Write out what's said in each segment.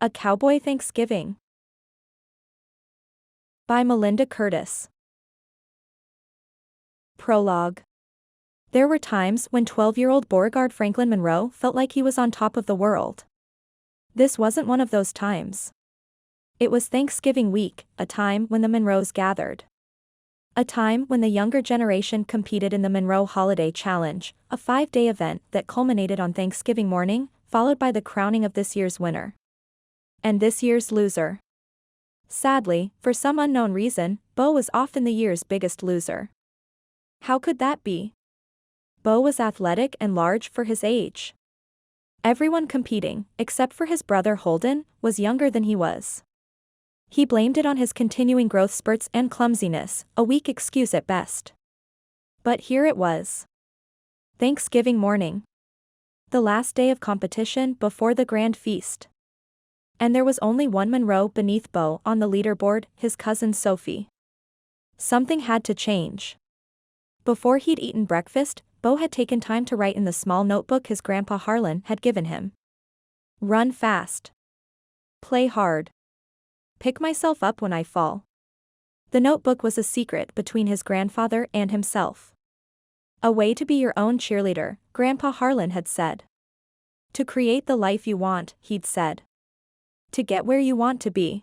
A Cowboy Thanksgiving by Melinda Curtis. Prologue. There were times when 12-year-old Beauregard Franklin Monroe felt like he was on top of the world. This wasn't one of those times. It was Thanksgiving week, a time when the Monroes gathered. A time when the younger generation competed in the Monroe Holiday Challenge, a 5-day event that culminated on Thanksgiving morning, followed by the crowning of this year's winner. And this year's loser. Sadly, for some unknown reason, Bo was often the year's biggest loser. How could that be? Bo was athletic and large for his age. Everyone competing, except for his brother Holden, was younger than he was. He blamed it on his continuing growth spurts and clumsiness, a weak excuse at best. But here it was. Thanksgiving morning. The last day of competition before the grand feast. And there was only one Monroe beneath Bo on the leaderboard, his cousin Sophie. Something had to change. Before he'd eaten breakfast, Bo had taken time to write in the small notebook his grandpa Harlan had given him. Run fast. Play hard. Pick myself up when I fall. The notebook was a secret between his grandfather and himself. A way to be your own cheerleader, Grandpa Harlan had said. To create the life you want, he'd said. To get where you want to be.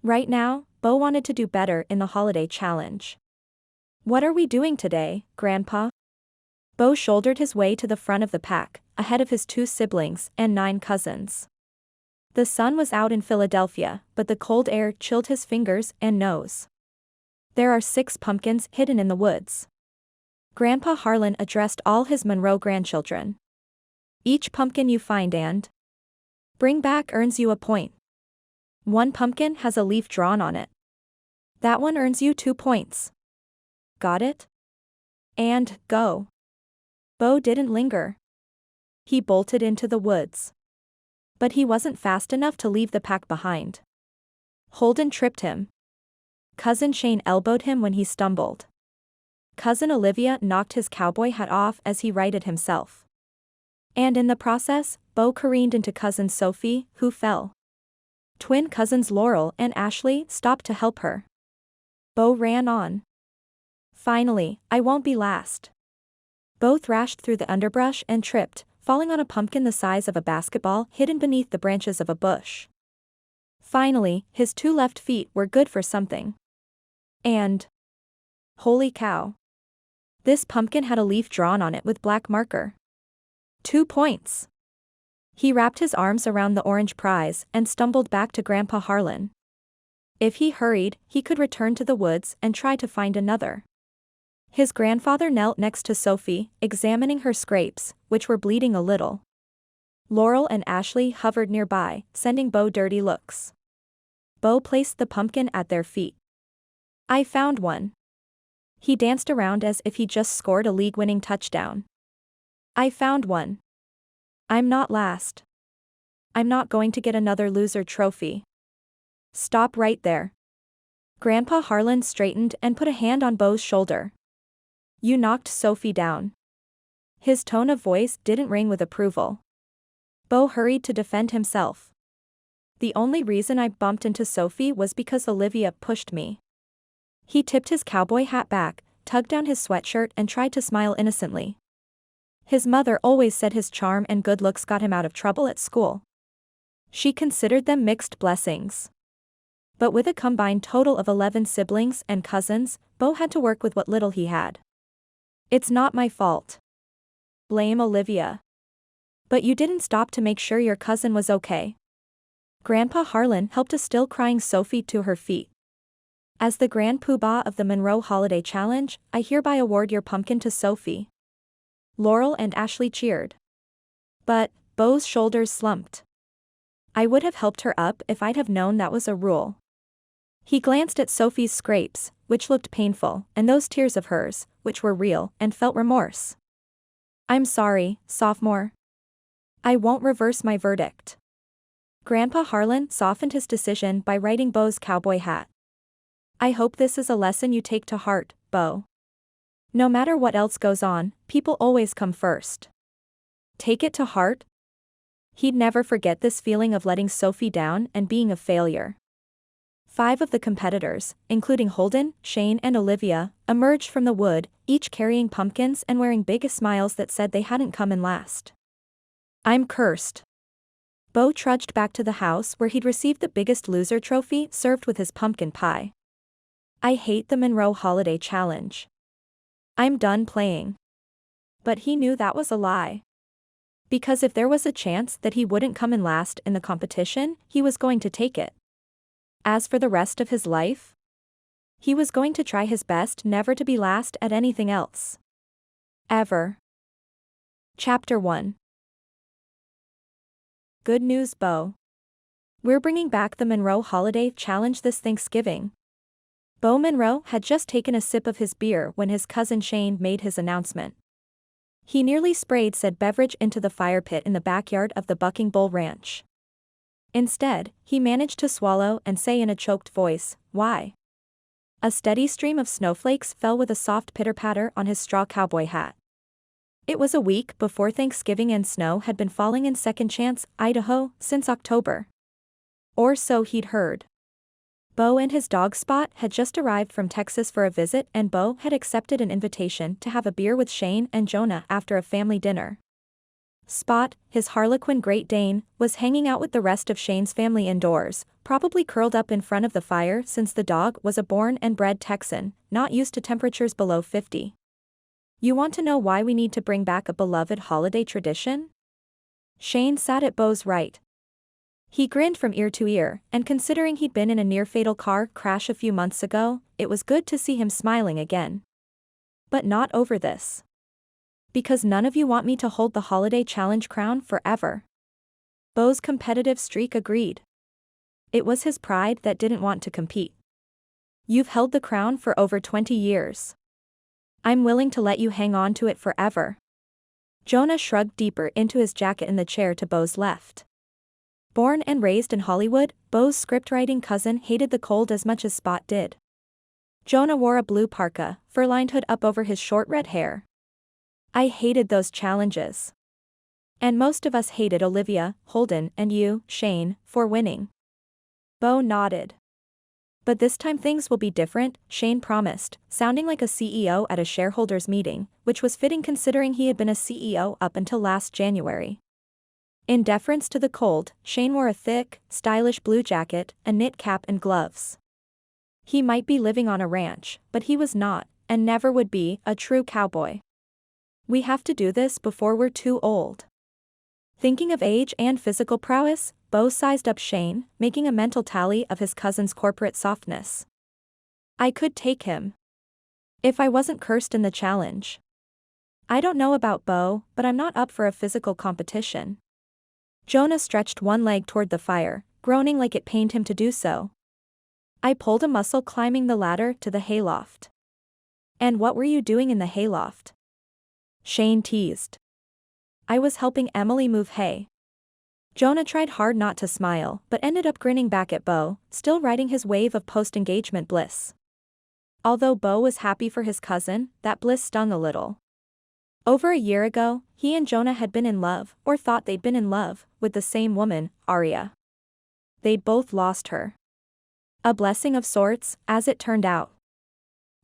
Right now, Bo wanted to do better in the holiday challenge. What are we doing today, Grandpa? Bo shouldered his way to the front of the pack, ahead of his 2 siblings and 9 cousins. The sun was out in Philadelphia, but the cold air chilled his fingers and nose. There are 6 pumpkins hidden in the woods. Grandpa Harlan addressed all his Monroe grandchildren. Each pumpkin you find and bring back earns you a point. 1 pumpkin has a leaf drawn on it. That one earns you 2 points. Got it? And go. Bo didn't linger. He bolted into the woods. But he wasn't fast enough to leave the pack behind. Holden tripped him. Cousin Shane elbowed him when he stumbled. Cousin Olivia knocked his cowboy hat off as he righted himself. And in the process, Bo careened into cousin Sophie, who fell. Twin cousins Laurel and Ashley stopped to help her. Bo ran on. Finally, I won't be last. Bo thrashed through the underbrush and tripped, falling on a pumpkin the size of a basketball hidden beneath the branches of a bush. Finally, his 2 left feet were good for something. And holy cow. This pumpkin had a leaf drawn on it with black marker. 2 points. He wrapped his arms around the orange prize and stumbled back to Grandpa Harlan. If he hurried, he could return to the woods and try to find another. His grandfather knelt next to Sophie, examining her scrapes, which were bleeding a little. Laurel and Ashley hovered nearby, sending Bo dirty looks. Bo placed the pumpkin at their feet. I found one. He danced around as if he just scored a league-winning touchdown. I found one. I'm not last. I'm not going to get another loser trophy. Stop right there. Grandpa Harlan straightened and put a hand on Bo's shoulder. You knocked Sophie down. His tone of voice didn't ring with approval. Bo hurried to defend himself. The only reason I bumped into Sophie was because Olivia pushed me. He tipped his cowboy hat back, tugged down his sweatshirt and tried to smile innocently. His mother always said his charm and good looks got him out of trouble at school. She considered them mixed blessings. But with a combined total of 11 siblings and cousins, Bo had to work with what little he had. It's not my fault. Blame Olivia. But you didn't stop to make sure your cousin was okay. Grandpa Harlan helped a still crying Sophie to her feet. As the grand poobah of the Monroe Holiday Challenge, I hereby award your pumpkin to Sophie. Laurel and Ashley cheered. But Bo's shoulders slumped. I would have helped her up if I'd have known that was a rule. He glanced at Sophie's scrapes, which looked painful, and those tears of hers, which were real, and felt remorse. I'm sorry, sophomore. I won't reverse my verdict. Grandpa Harlan softened his decision by writing Bo's cowboy hat. I hope this is a lesson you take to heart, Bo. No matter what else goes on, people always come first. Take it to heart? He'd never forget this feeling of letting Sophie down and being a failure. 5 of the competitors, including Holden, Shane and Olivia, emerged from the wood, each carrying pumpkins and wearing big smiles that said they hadn't come in last. I'm cursed. Bo trudged back to the house where he'd received the Biggest Loser trophy served with his pumpkin pie. I hate the Monroe Holiday Challenge. I'm done playing. But he knew that was a lie. Because if there was a chance that he wouldn't come in last in the competition, he was going to take it. As for the rest of his life, he was going to try his best never to be last at anything else. Ever. Chapter 1. Good news, Bo. We're bringing back the Monroe Holiday Challenge this Thanksgiving. Bo Monroe had just taken a sip of his beer when his cousin Shane made his announcement. He nearly sprayed said beverage into the fire pit in the backyard of the Bucking Bull Ranch. Instead, he managed to swallow and say in a choked voice, "Why?" A steady stream of snowflakes fell with a soft pitter-patter on his straw cowboy hat. It was a week before Thanksgiving and snow had been falling in Second Chance, Idaho, since October. Or so he'd heard. Bo and his dog Spot had just arrived from Texas for a visit and Bo had accepted an invitation to have a beer with Shane and Jonah after a family dinner. Spot, his Harlequin Great Dane, was hanging out with the rest of Shane's family indoors, probably curled up in front of the fire since the dog was a born and bred Texan, not used to temperatures below 50. You want to know why we need to bring back a beloved holiday tradition? Shane sat at Bo's right. He grinned from ear to ear, and considering he'd been in a near-fatal car crash a few months ago, it was good to see him smiling again. But not over this. Because none of you want me to hold the holiday challenge crown forever. Bo's competitive streak agreed. It was his pride that didn't want to compete. You've held the crown for over 20 years. I'm willing to let you hang on to it forever. Jonah shrugged deeper into his jacket in the chair to Bo's left. Born and raised in Hollywood, Bo's scriptwriting cousin hated the cold as much as Spot did. Jonah wore a blue parka, fur-lined hood up over his short red hair. I hated those challenges. And most of us hated Olivia, Holden, and you, Shane, for winning. Bo nodded. But this time things will be different, Shane promised, sounding like a CEO at a shareholders meeting, which was fitting considering he had been a CEO up until last January. In deference to the cold, Shane wore a thick, stylish blue jacket, a knit cap and gloves. He might be living on a ranch, but he was not, and never would be, a true cowboy. We have to do this before we're too old. Thinking of age and physical prowess, Bo sized up Shane, making a mental tally of his cousin's corporate softness. I could take him. If I wasn't cursed in the challenge. I don't know about Bo, but I'm not up for a physical competition. Jonah stretched one leg toward the fire, groaning like it pained him to do so. I pulled a muscle climbing the ladder to the hayloft. And what were you doing in the hayloft? Shane teased. I was helping Emily move hay. Jonah tried hard not to smile, but ended up grinning back at Bo, still riding his wave of post-engagement bliss. Although Bo was happy for his cousin, that bliss stung a little. Over a year ago, he and Jonah had been in love, or thought they'd been in love, with the same woman, Aria. They'd both lost her. A blessing of sorts, as it turned out.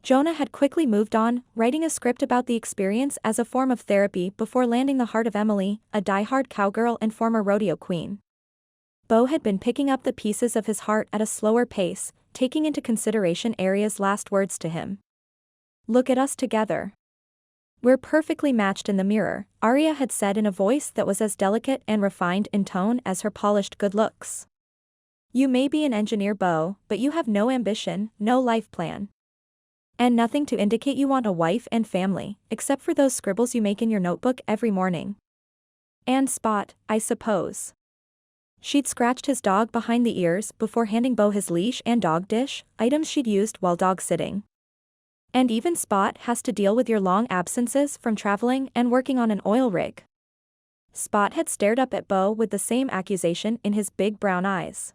Jonah had quickly moved on, writing a script about the experience as a form of therapy before landing the heart of Emily, a diehard cowgirl and former rodeo queen. Bo had been picking up the pieces of his heart at a slower pace, taking into consideration Aria's last words to him. Look at us together. We're perfectly matched in the mirror, Aria had said in a voice that was as delicate and refined in tone as her polished good looks. You may be an engineer, Bo, but you have no ambition, no life plan. And nothing to indicate you want a wife and family, except for those scribbles you make in your notebook every morning. And Spot, I suppose. She'd scratched his dog behind the ears before handing Bo his leash and dog dish, items she'd used while dog sitting. And even Spot has to deal with your long absences from traveling and working on an oil rig. Spot had stared up at Bo with the same accusation in his big brown eyes.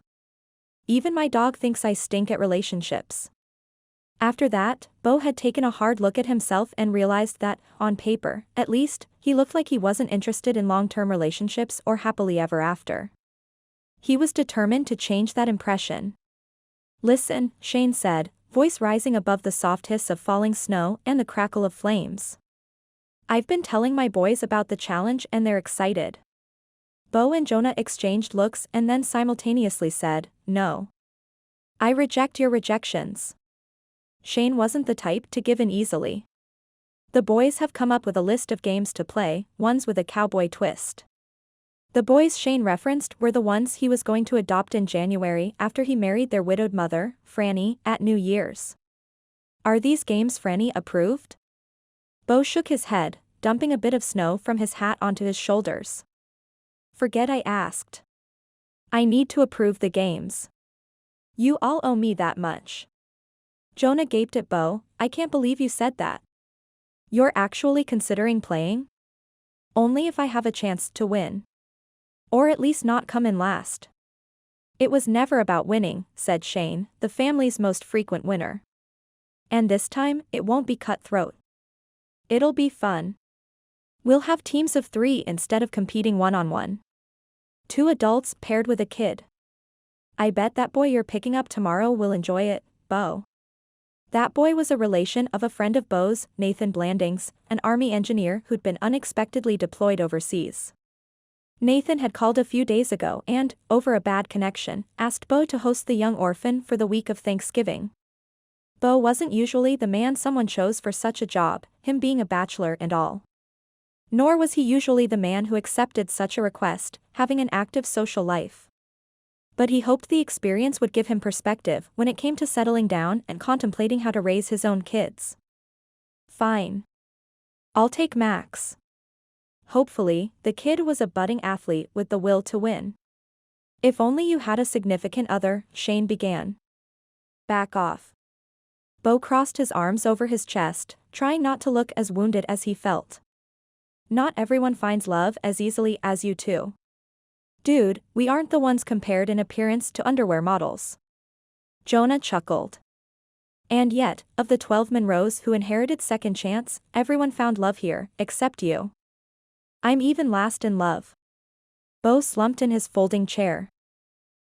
Even my dog thinks I stink at relationships. After that, Bo had taken a hard look at himself and realized that, on paper, at least, He looked like he wasn't interested in long-term relationships or happily ever after. He was determined to change that impression. "Listen," Shane said, voice rising above the soft hiss of falling snow and the crackle of flames. "I've been telling my boys about the challenge and they're excited." Bo and Jonah exchanged looks and then simultaneously said, "No. I reject your rejections." Shane wasn't the type to give in easily. "The boys have come up with a list of games to play, ones with a cowboy twist." The boys Shane referenced were the ones he was going to adopt in January after he married their widowed mother, Franny, at New Year's. "Are these games Franny approved?" Bo shook his head, dumping a bit of snow from his hat onto his shoulders. "Forget I asked. I need to approve the games. You all owe me that much." Jonah gaped at Bo. "I can't believe you said that. You're actually considering playing?" "Only if I have a chance to win. Or at least not come in last." "It was never about winning," said Shane, the family's most frequent winner. "And this time, it won't be cutthroat. It'll be fun. We'll have teams of 3 instead of competing one-on-one. 2 adults paired with a kid. I bet that boy you're picking up tomorrow will enjoy it, Bo." That boy was a relation of a friend of Bo's, Nathan Blandings, an Army engineer who'd been unexpectedly deployed overseas. Nathan had called a few days ago and, over a bad connection, asked Bo to host the young orphan for the week of Thanksgiving. Bo wasn't usually the man someone chose for such a job, him being a bachelor and all. Nor was he usually the man who accepted such a request, having an active social life. But he hoped the experience would give him perspective when it came to settling down and contemplating how to raise his own kids. "Fine. I'll take Max." Hopefully, the kid was a budding athlete with the will to win. "If only you had a significant other," Shane began. "Back off." Bo crossed his arms over his chest, trying not to look as wounded as he felt. "Not everyone finds love as easily as you two. Dude, we aren't the ones compared in appearance to underwear models." Jonah chuckled. "And yet, of the 12 Monroes who inherited Second Chance, everyone found love here, except you. I'm even last in love." Bo slumped in his folding chair.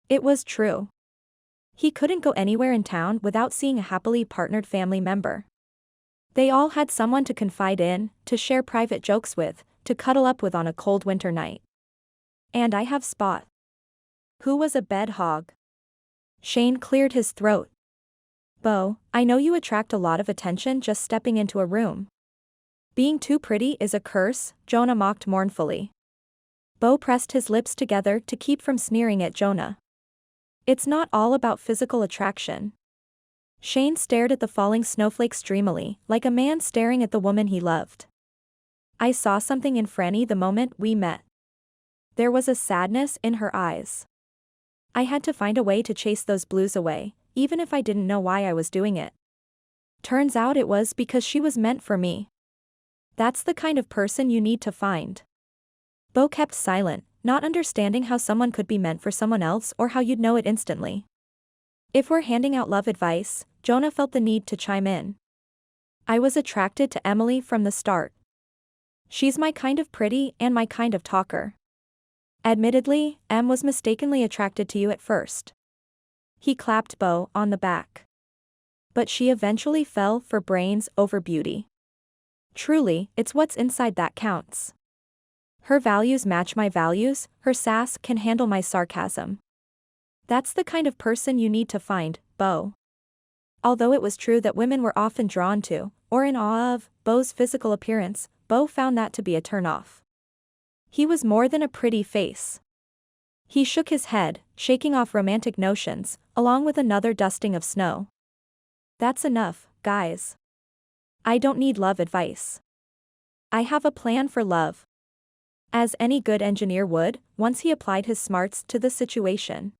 It was true. He couldn't go anywhere in town without seeing a happily partnered family member. They all had someone to confide in, to share private jokes with, to cuddle up with on a cold winter night. "And I have Spot. Who was a bed hog." Shane cleared his throat. "Bo, I know you attract a lot of attention just stepping into a room. Being too pretty is a curse," Jonah mocked mournfully. Bo pressed his lips together to keep from sneering at Jonah. "It's not all about physical attraction." Shane stared at the falling snowflakes dreamily, like a man staring at the woman he loved. "I saw something in Franny the moment we met. There was a sadness in her eyes. I had to find a way to chase those blues away, even if I didn't know why I was doing it. Turns out it was because she was meant for me. That's the kind of person you need to find." Bo kept silent, not understanding how someone could be meant for someone else or how you'd know it instantly. If we're handing out love advice, Jonah felt the need to chime in. "I was attracted to Emily from the start. She's my kind of pretty and my kind of talker. Admittedly, Em was mistakenly attracted to you at first." He clapped Bo on the back. "But she eventually fell for brains over beauty. Truly, it's what's inside that counts. Her values match my values, her sass can handle my sarcasm. That's the kind of person you need to find, Bo." Although it was true that women were often drawn to, or in awe of, Bo's physical appearance, Bo found that to be a turnoff. He was more than a pretty face. He shook his head, shaking off romantic notions, along with another dusting of snow. "That's enough, guys. I don't need love advice. I have a plan for love." As any good engineer would, once he applied his smarts to the situation.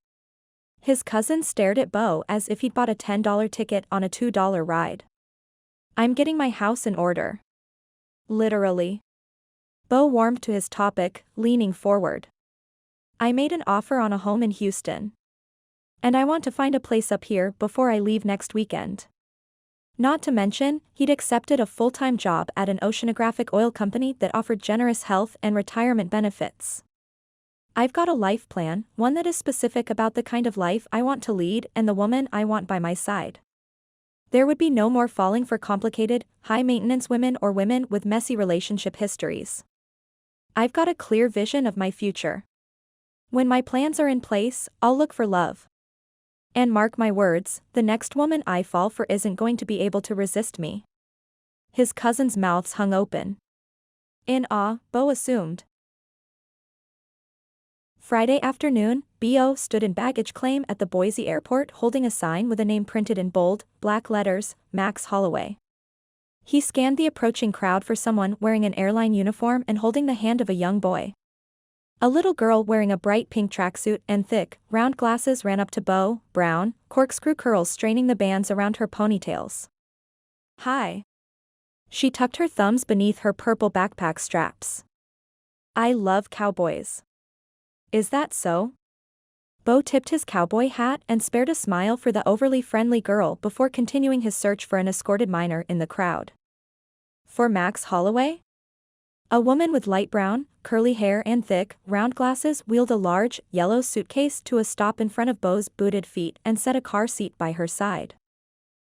His cousin stared at Bo as if he'd bought a $10 ticket on a $2 ride. "I'm getting my house in order." "Literally." Bo warmed to his topic, leaning forward. "I made an offer on a home in Houston. And I want to find a place up here before I leave next weekend." Not to mention, he'd accepted a full-time job at an oceanographic oil company that offered generous health and retirement benefits. I've got a life plan, one that is specific about the kind of life I want to lead and the woman I want by my side. There would be no more falling for complicated, high-maintenance women or women with messy relationship histories. I've got a clear vision of my future. When my plans are in place, I'll look for love. And mark my words, the next woman I fall for isn't going to be able to resist me. His cousins' mouths hung open. In awe, Bo assumed. Friday afternoon, B.O. stood in baggage claim at the Boise airport holding a sign with a name printed in bold, black letters, Max Holloway. He scanned the approaching crowd for someone wearing an airline uniform and holding the hand of a young boy. A little girl wearing a bright pink tracksuit and thick, round glasses ran up to Bo, brown, corkscrew curls straining the bands around her ponytails. Hi. She tucked her thumbs beneath her purple backpack straps. I love cowboys. Is that so? Bo tipped his cowboy hat and spared a smile for the overly friendly girl before continuing his search for an escorted minor in the crowd. For Max Holloway? A woman with light brown, curly hair and thick, round glasses wheeled a large, yellow suitcase to a stop in front of Bo's booted feet and set a car seat by her side.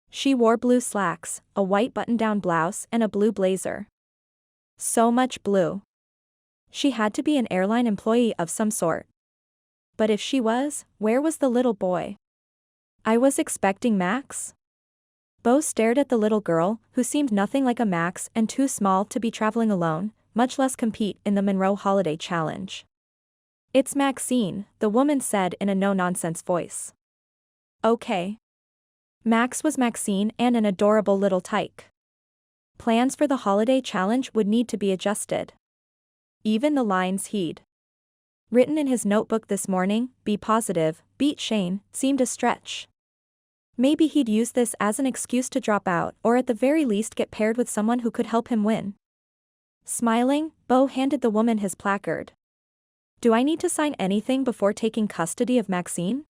She wore blue slacks, a white button-down blouse and a blue blazer. So much blue. She had to be an airline employee of some sort. But if she was, where was the little boy? I was expecting Max? Bo stared at the little girl, who seemed nothing like a Max and too small to be traveling alone, much less compete in the Monroe Holiday Challenge. It's Maxine, the woman said in a no-nonsense voice. Okay. Max was Maxine and an adorable little tyke. Plans for the Holiday Challenge would need to be adjusted. Even the lines he'd written in his notebook this morning, be positive, beat Shane, seemed a stretch. Maybe he'd use this as an excuse to drop out or at the very least get paired with someone who could help him win. Smiling, Bo handed the woman his placard. Do I need to sign anything before taking custody of Maxine?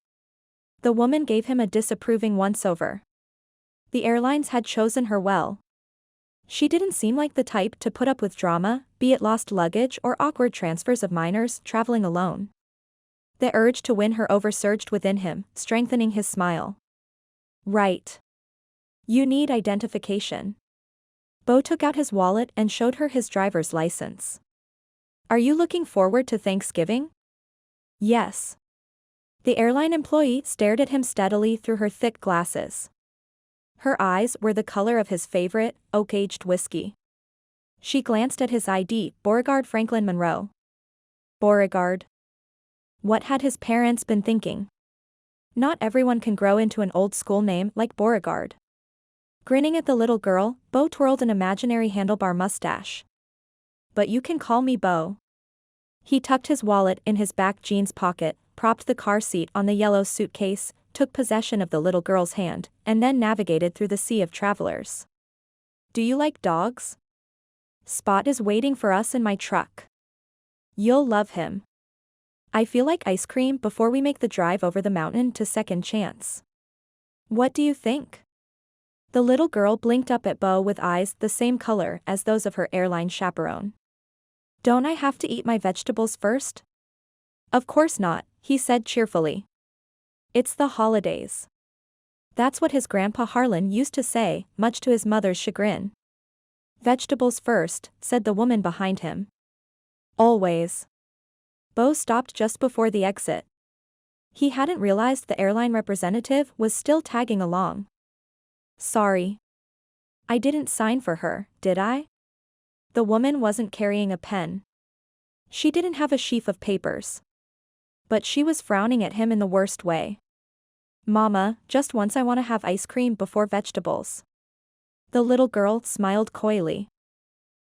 The woman gave him a disapproving once-over. The airlines had chosen her well. She didn't seem like the type to put up with drama, be it lost luggage or awkward transfers of minors traveling alone. The urge to win her over surged within him, strengthening his smile. Right. You need identification. Bo took out his wallet and showed her his driver's license. Are you looking forward to Thanksgiving? Yes. The airline employee stared at him steadily through her thick glasses. Her eyes were the color of his favorite, oak-aged whiskey. She glanced at his ID, Beauregard Franklin Monroe. Beauregard. What had his parents been thinking? Not everyone can grow into an old-school name like Beauregard. Grinning at the little girl, Bo twirled an imaginary handlebar mustache. But you can call me Bo. He tucked his wallet in his back jeans pocket, propped the car seat on the yellow suitcase, took possession of the little girl's hand, and then navigated through the sea of travelers. Do you like dogs? Spot is waiting for us in my truck. You'll love him. I feel like ice cream before we make the drive over the mountain to Second Chance. What do you think? The little girl blinked up at Bo with eyes the same color as those of her airline chaperone. Don't I have to eat my vegetables first? Of course not, he said cheerfully. It's the holidays. That's what his grandpa Harlan used to say, much to his mother's chagrin. Vegetables first, said the woman behind him. Always. Bo stopped just before the exit. He hadn't realized the airline representative was still tagging along. Sorry. I didn't sign for her, did I? The woman wasn't carrying a pen. She didn't have a sheaf of papers. But she was frowning at him in the worst way. Mama, just once I want to have ice cream before vegetables. The little girl smiled coyly.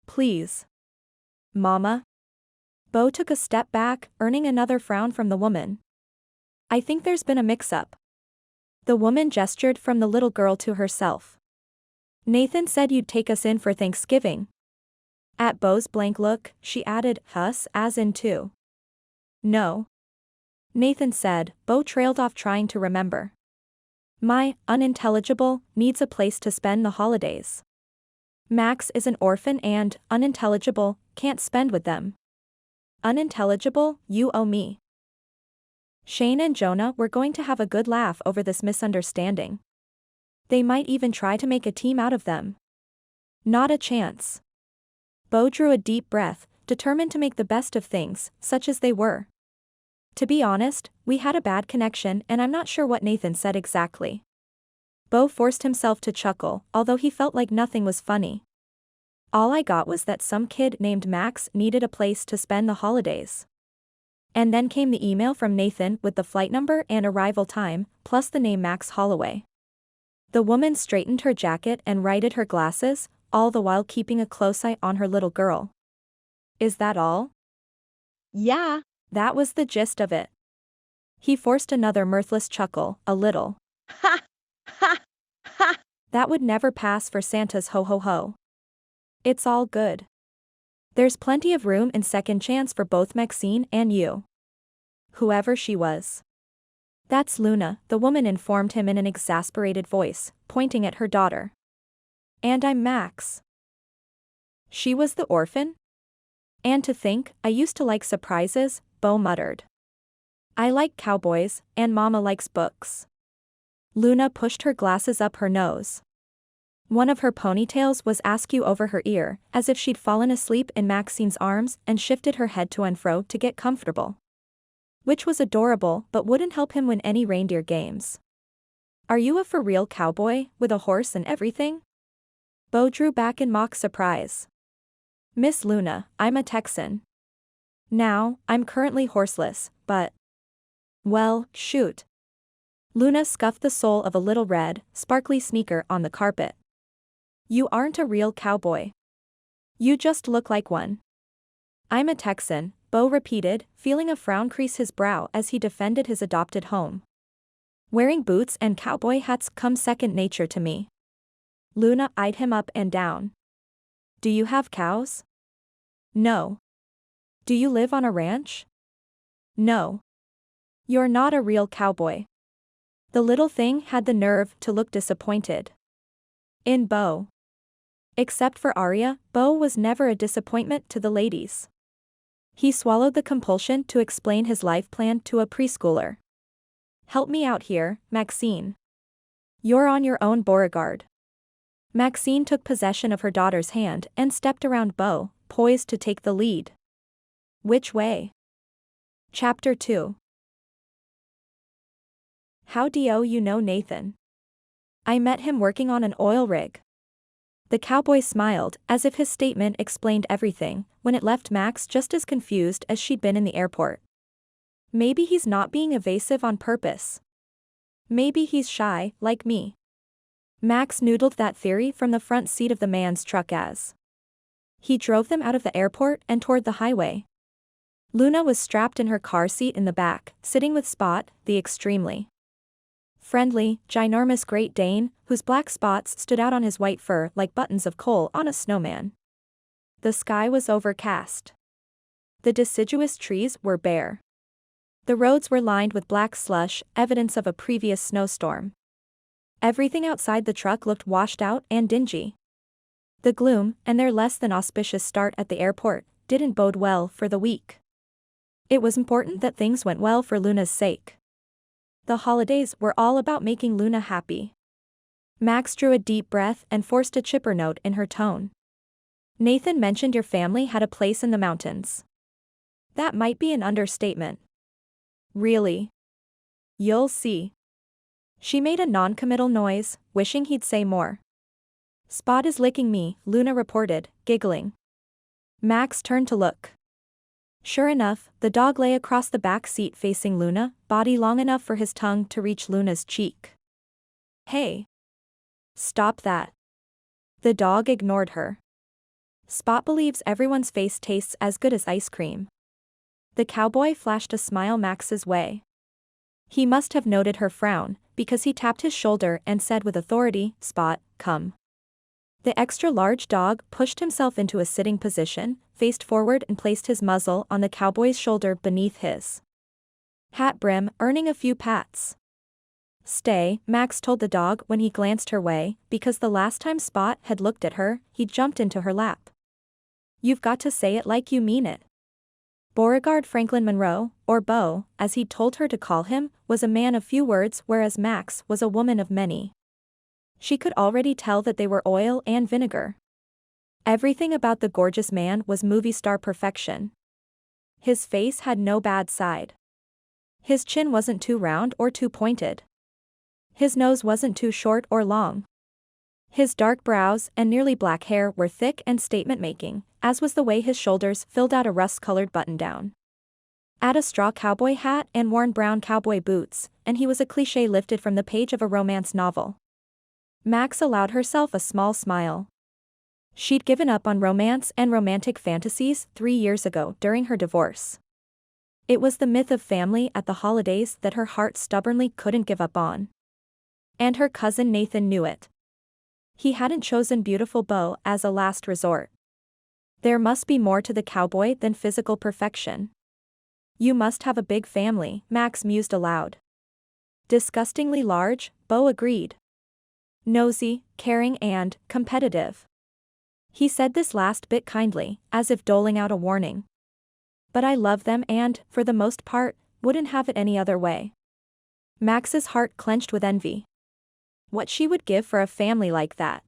Please. Mama? Bo took a step back, earning another frown from the woman. I think there's been a mix-up. The woman gestured from the little girl to herself. Nathan said you'd take us in for Thanksgiving. At Bo's blank look, she added, us as in two. No. Nathan said. Bo trailed off trying to remember. My, unintelligible, needs a place to spend the holidays. Max is an orphan and, unintelligible, can't spend with them. Unintelligible, you owe me. Shane and Jonah were going to have a good laugh over this misunderstanding. They might even try to make a team out of them. Not a chance. Bo drew a deep breath, determined to make the best of things, such as they were. To be honest, we had a bad connection and I'm not sure what Nathan said exactly. Bo forced himself to chuckle, although he felt like nothing was funny. All I got was that some kid named Max needed a place to spend the holidays. And then came the email from Nathan with the flight number and arrival time, plus the name Max Holloway. The woman straightened her jacket and righted her glasses, all the while keeping a close eye on her little girl. Is that all? Yeah. That was the gist of it. He forced another mirthless chuckle, a little. Ha! Ha! Ha! That would never pass for Santa's ho-ho-ho. It's all good. There's plenty of room and second chance for both Maxine and you. Whoever she was. That's Luna, the woman informed him in an exasperated voice, pointing at her daughter. And I'm Max. She was the orphan? And to think, I used to like surprises, Bo muttered. I like cowboys, and Mama likes books. Luna pushed her glasses up her nose. One of her ponytails was askew over her ear, as if she'd fallen asleep in Maxine's arms and shifted her head to and fro to get comfortable. Which was adorable but wouldn't help him win any reindeer games. Are you a for-real cowboy, with a horse and everything? Bo drew back in mock surprise. Miss Luna, I'm a Texan. Now, I'm currently horseless, but... Well, shoot. Luna scuffed the sole of a little red, sparkly sneaker on the carpet. You aren't a real cowboy. You just look like one. I'm a Texan, Bo repeated, feeling a frown crease his brow as he defended his adopted home. Wearing boots and cowboy hats come second nature to me. Luna eyed him up and down. Do you have cows? No. Do you live on a ranch? No. You're not a real cowboy. The little thing had the nerve to look disappointed. In Bo. Except for Arya, Bo was never a disappointment to the ladies. He swallowed the compulsion to explain his life plan to a preschooler. Help me out here, Maxine. You're on your own, Beauregard. Maxine took possession of her daughter's hand and stepped around Bo, poised to take the lead. Which way? Chapter 2. How do you know Nathan? I met him working on an oil rig. The cowboy smiled, as if his statement explained everything, when it left Max just as confused as she'd been in the airport. Maybe he's not being evasive on purpose. Maybe he's shy, like me. Max noodled that theory from the front seat of the man's truck as he drove them out of the airport and toward the highway. Luna was strapped in her car seat in the back, sitting with Spot, the extremely friendly, ginormous Great Dane, whose black spots stood out on his white fur like buttons of coal on a snowman. The sky was overcast. The deciduous trees were bare. The roads were lined with black slush, evidence of a previous snowstorm. Everything outside the truck looked washed out and dingy. The gloom, and their less than auspicious start at the airport, didn't bode well for the week. It was important that things went well for Luna's sake. The holidays were all about making Luna happy. Max drew a deep breath and forced a chipper note in her tone. Nathan mentioned your family had a place in the mountains. That might be an understatement. Really? You'll see. She made a non-committal noise, wishing he'd say more. Spot is licking me, Luna reported, giggling. Max turned to look. Sure enough, the dog lay across the back seat facing Luna, body long enough for his tongue to reach Luna's cheek. Hey! Stop that. The dog ignored her. Spot believes everyone's face tastes as good as ice cream. The cowboy flashed a smile Max's way. He must have noted her frown, because he tapped his shoulder and said with authority, Spot, come. The extra-large dog pushed himself into a sitting position, faced forward and placed his muzzle on the cowboy's shoulder beneath his hat brim, earning a few pats. Stay, Max told the dog when he glanced her way, because the last time Spot had looked at her, he jumped into her lap. You've got to say it like you mean it. Beauregard Franklin Monroe, or Bo, as he'd told her to call him, was a man of few words, whereas Max was a woman of many. She could already tell that they were oil and vinegar. Everything about the gorgeous man was movie star perfection. His face had no bad side. His chin wasn't too round or too pointed. His nose wasn't too short or long. His dark brows and nearly black hair were thick and statement-making, as was the way his shoulders filled out a rust-colored button-down. Add a straw cowboy hat and worn brown cowboy boots, and he was a cliché lifted from the page of a romance novel. Max allowed herself a small smile. She'd given up on romance and romantic fantasies 3 years ago during her divorce. It was the myth of family at the holidays that her heart stubbornly couldn't give up on. And her cousin Nathan knew it. He hadn't chosen beautiful Bo as a last resort. There must be more to the cowboy than physical perfection. You must have a big family, Max mused aloud. Disgustingly large, Bo agreed. Nosy, caring and competitive. He said this last bit kindly, as if doling out a warning. But I love them and, for the most part, wouldn't have it any other way. Max's heart clenched with envy. What she would give for a family like that.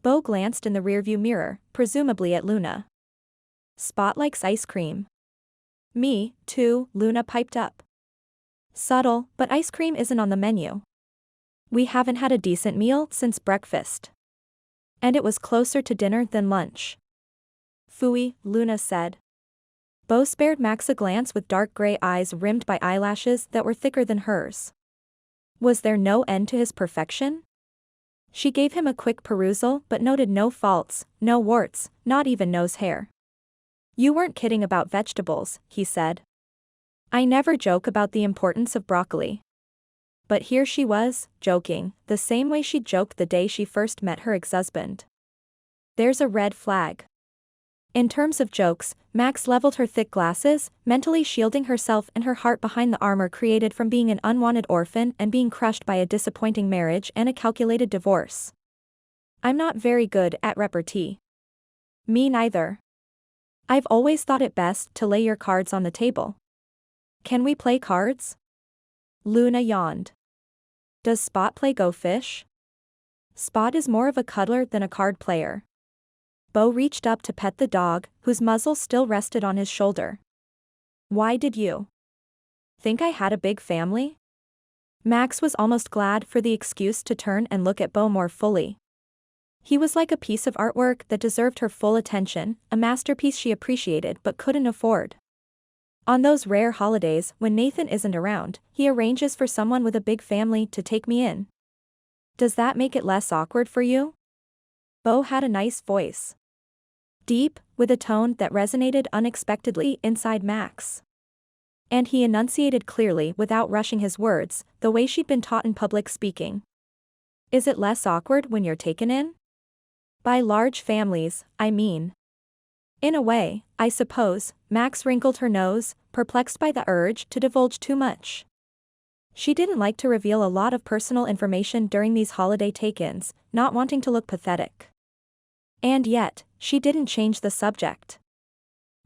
Bo glanced in the rearview mirror, presumably at Luna. Spot likes ice cream. Me, too, Luna piped up. Subtle, but ice cream isn't on the menu. We haven't had a decent meal since breakfast. And it was closer to dinner than lunch. Phooey, Luna said. Bo spared Max a glance with dark gray eyes rimmed by eyelashes that were thicker than hers. Was there no end to his perfection? She gave him a quick perusal but noted no faults, no warts, not even nose hair. You weren't kidding about vegetables, he said. I never joke about the importance of broccoli. But here she was, joking, the same way she'd joked the day she first met her ex-husband. There's a red flag. In terms of jokes, Max leveled her thick glasses, mentally shielding herself and her heart behind the armor created from being an unwanted orphan and being crushed by a disappointing marriage and a calculated divorce. I'm not very good at repartee. Me neither. I've always thought it best to lay your cards on the table. Can we play cards? Luna yawned. Does Spot play Go Fish? Spot is more of a cuddler than a card player. Bo reached up to pet the dog, whose muzzle still rested on his shoulder. Why did you think I had a big family? Max was almost glad for the excuse to turn and look at Bo more fully. He was like a piece of artwork that deserved her full attention, a masterpiece she appreciated but couldn't afford. On those rare holidays when Nathan isn't around, he arranges for someone with a big family to take me in. Does that make it less awkward for you? Bo had a nice voice. Deep, with a tone that resonated unexpectedly inside Max. And he enunciated clearly without rushing his words, the way she'd been taught in public speaking. Is it less awkward when you're taken in? By large families, I mean. In a way, I suppose, Max wrinkled her nose, perplexed by the urge to divulge too much. She didn't like to reveal a lot of personal information during these holiday take-ins, not wanting to look pathetic. And yet, she didn't change the subject.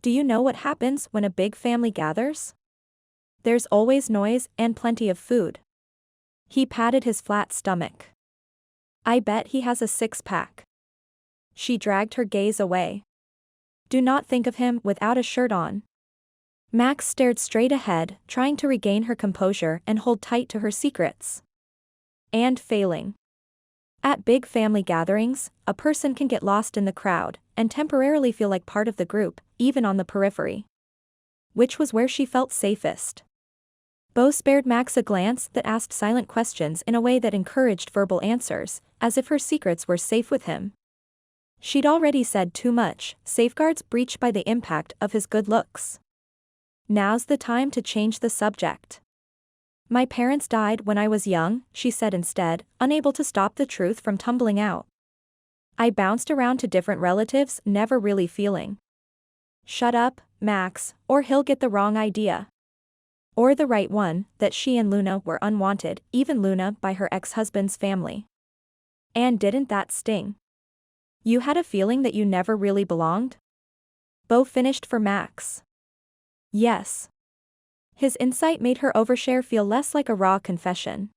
Do you know what happens when a big family gathers? There's always noise and plenty of food. He patted his flat stomach. I bet he has a six-pack. She dragged her gaze away. Do not think of him without a shirt on. Max stared straight ahead, trying to regain her composure and hold tight to her secrets. And failing. At big family gatherings, a person can get lost in the crowd, and temporarily feel like part of the group, even on the periphery. Which was where she felt safest. Bo spared Max a glance that asked silent questions in a way that encouraged verbal answers, as if her secrets were safe with him. She'd already said too much, safeguards breached by the impact of his good looks. Now's the time to change the subject. My parents died when I was young, she said instead, unable to stop the truth from tumbling out. I bounced around to different relatives, never really feeling. Shut up, Max, or he'll get the wrong idea. Or the right one, that she and Luna were unwanted, even Luna by her ex-husband's family. And didn't that sting? You had a feeling that you never really belonged? Bo finished for Max. Yes. His insight made her overshare feel less like a raw confession.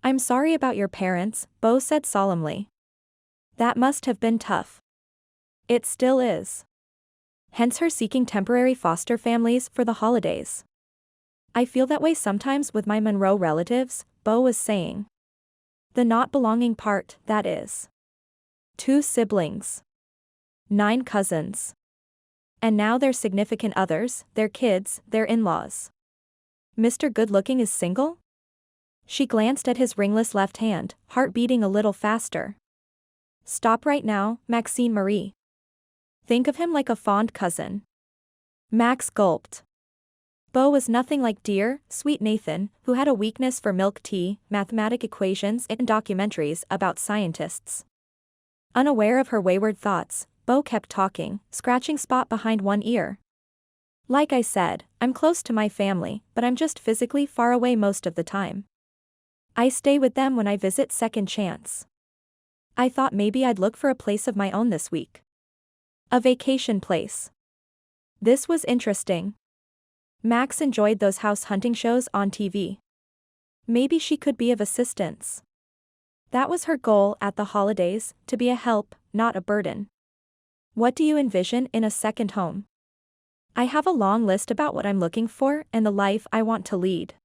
I'm sorry about your parents, Bo said solemnly. That must have been tough. It still is. Hence her seeking temporary foster families for the holidays. I feel that way sometimes with my Monroe relatives, Bo was saying. The not belonging part, that is. 2 siblings. 9 cousins. And now their significant others, their kids, their in-laws. Mr. Good-looking is single? She glanced at his ringless left hand, heart beating a little faster. Stop right now, Maxine Marie. Think of him like a fond cousin. Max gulped. Bo was nothing like dear, sweet Nathan, who had a weakness for milk tea, mathematic equations and documentaries about scientists. Unaware of her wayward thoughts, Bo kept talking, scratching Spot behind one ear. Like I said, I'm close to my family, but I'm just physically far away most of the time. I stay with them when I visit Second Chance. I thought maybe I'd look for a place of my own this week. A vacation place. This was interesting. Max enjoyed those house hunting shows on TV. Maybe she could be of assistance. That was her goal at the holidays, to be a help, not a burden. What do you envision in a second home? I have a long list about what I'm looking for and the life I want to lead.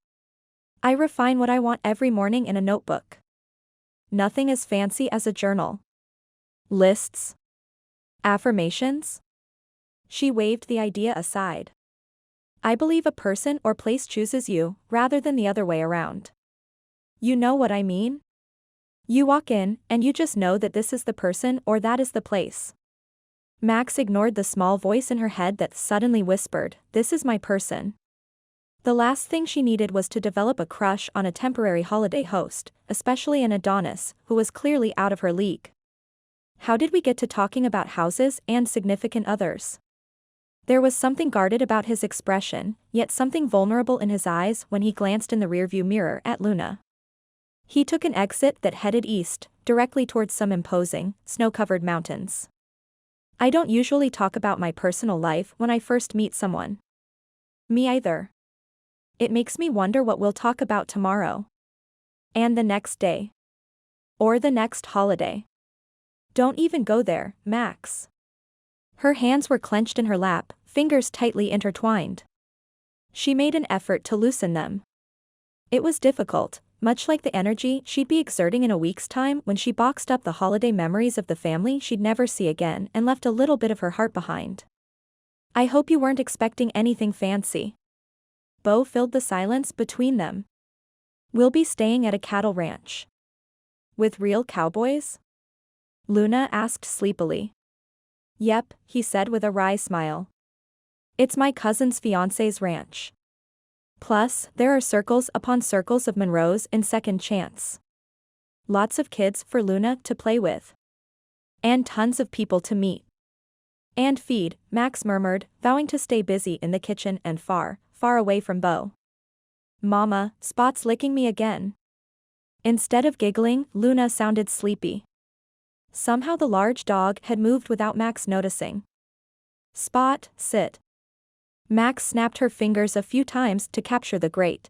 I refine what I want every morning in a notebook. Nothing as fancy as a journal. Lists? Affirmations? She waved the idea aside. I believe a person or place chooses you, rather than the other way around. You know what I mean? You walk in, and you just know that this is the person or that is the place. Max ignored the small voice in her head that suddenly whispered, "This is my person." The last thing she needed was to develop a crush on a temporary holiday host, especially an Adonis, who was clearly out of her league. How did we get to talking about houses and significant others? There was something guarded about his expression, yet something vulnerable in his eyes when he glanced in the rearview mirror at Luna. He took an exit that headed east, directly towards some imposing, snow-covered mountains. I don't usually talk about my personal life when I first meet someone. Me either. It makes me wonder what we'll talk about tomorrow. And the next day. Or the next holiday. Don't even go there, Max. Her hands were clenched in her lap, fingers tightly intertwined. She made an effort to loosen them. It was difficult, much like the energy she'd be exerting in a week's time when she boxed up the holiday memories of the family she'd never see again and left a little bit of her heart behind. I hope you weren't expecting anything fancy. Bo filled the silence between them. We'll be staying at a cattle ranch. With real cowboys? Luna asked sleepily. Yep, he said with a wry smile. It's my cousin's fiance's ranch. Plus, there are circles upon circles of Monroes in Second Chance. Lots of kids for Luna to play with. And tons of people to meet. And feed, Max murmured, vowing to stay busy in the kitchen and far, far away from Bo. Mama, Spot's licking me again. Instead of giggling, Luna sounded sleepy. Somehow the large dog had moved without Max noticing. Spot, sit. Max snapped her fingers a few times to capture the great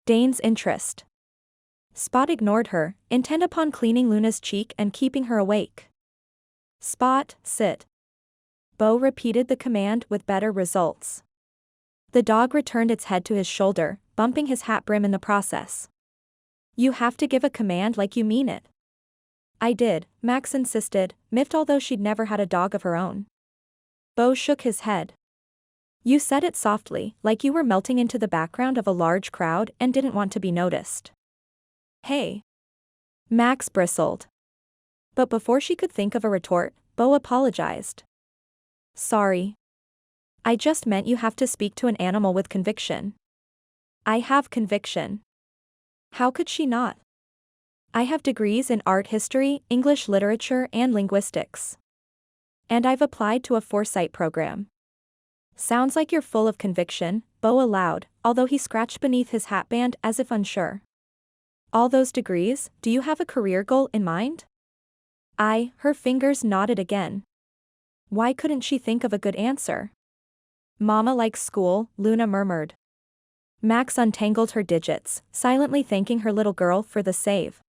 Dane's interest. Spot ignored her, intent upon cleaning Luna's cheek and keeping her awake. Spot, sit. Bo repeated the command with better results. The dog returned its head to his shoulder, bumping his hat brim in the process. You have to give a command like you mean it. I did, Max insisted, miffed although she'd never had a dog of her own. Bo shook his head. You said it softly, like you were melting into the background of a large crowd and didn't want to be noticed. Hey. Max bristled. But before she could think of a retort, Bo apologized. Sorry. I just meant you have to speak to an animal with conviction. I have conviction. How could she not? I have degrees in art history, English literature and linguistics. And I've applied to a foresight program. Sounds like you're full of conviction, Bo allowed, although he scratched beneath his hatband as if unsure. All those degrees, do you have a career goal in mind? Her fingers nodded again. Why couldn't she think of a good answer? Mama likes school, Luna murmured. Max untangled her digits, silently thanking her little girl for the save.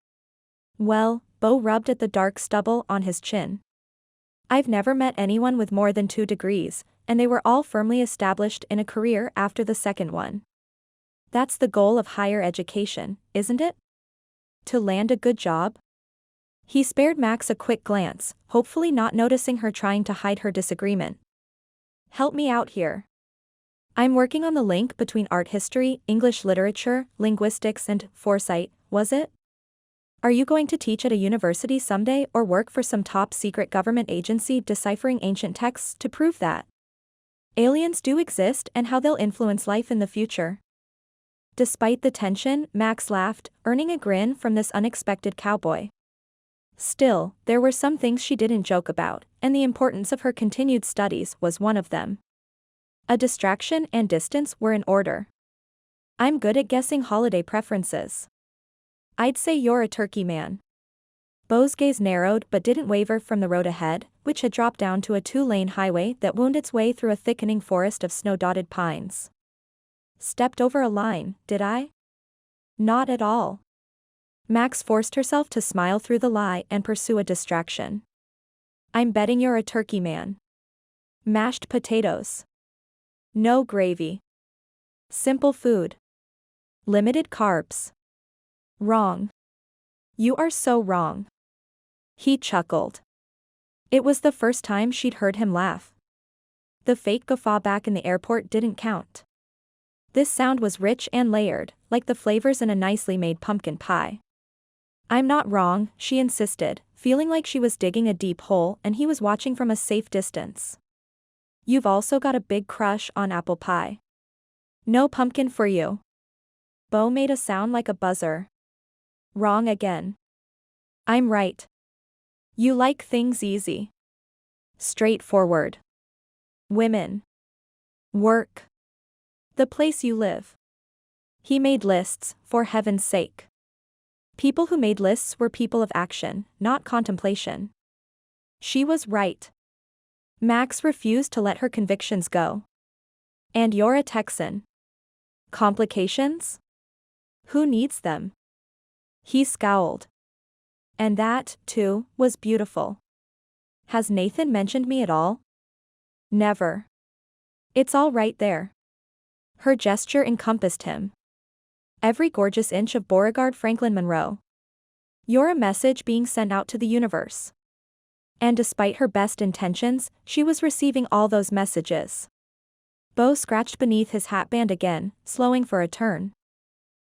Well, Bo rubbed at the dark stubble on his chin. I've never met anyone with more than 2 degrees, and they were all firmly established in a career after the second one. That's the goal of higher education, isn't it? To land a good job? He spared Max a quick glance, hopefully not noticing her trying to hide her disagreement. Help me out here. I'm working on the link between art history, English literature, linguistics and foresight, was it? Are you going to teach at a university someday or work for some top-secret government agency deciphering ancient texts to prove that aliens do exist and how they'll influence life in the future? Despite the tension, Max laughed, earning a grin from this unexpected cowboy. Still, there were some things she didn't joke about, and the importance of her continued studies was one of them. A distraction and distance were in order. I'm good at guessing holiday preferences. I'd say you're a turkey man. Bo's gaze narrowed but didn't waver from the road ahead, which had dropped down to a 2-lane highway that wound its way through a thickening forest of snow-dotted pines. Stepped over a line, did I? Not at all. Max forced herself to smile through the lie and pursue a distraction. I'm betting you're a turkey man. Mashed potatoes. No gravy. Simple food. Limited carbs. Wrong. You are so wrong. He chuckled. It was the first time she'd heard him laugh. The fake guffaw back in the airport didn't count. This sound was rich and layered, like the flavors in a nicely made pumpkin pie. I'm not wrong, she insisted, feeling like she was digging a deep hole and he was watching from a safe distance. You've also got a big crush on apple pie. No pumpkin for you. Bo made a sound like a buzzer. Wrong again. I'm right. You like things easy. Straightforward. Women. Work. The place you live. He made lists, for heaven's sake. People who made lists were people of action, not contemplation. She was right. Max refused to let her convictions go. And you're a Texan. Complications? Who needs them? He scowled. And that, too, was beautiful. Has Nathan mentioned me at all? Never. It's all right there. Her gesture encompassed him. Every gorgeous inch of Beauregard Franklin Monroe. You're a message being sent out to the universe. And despite her best intentions, she was receiving all those messages. Bo scratched beneath his hatband again, slowing for a turn.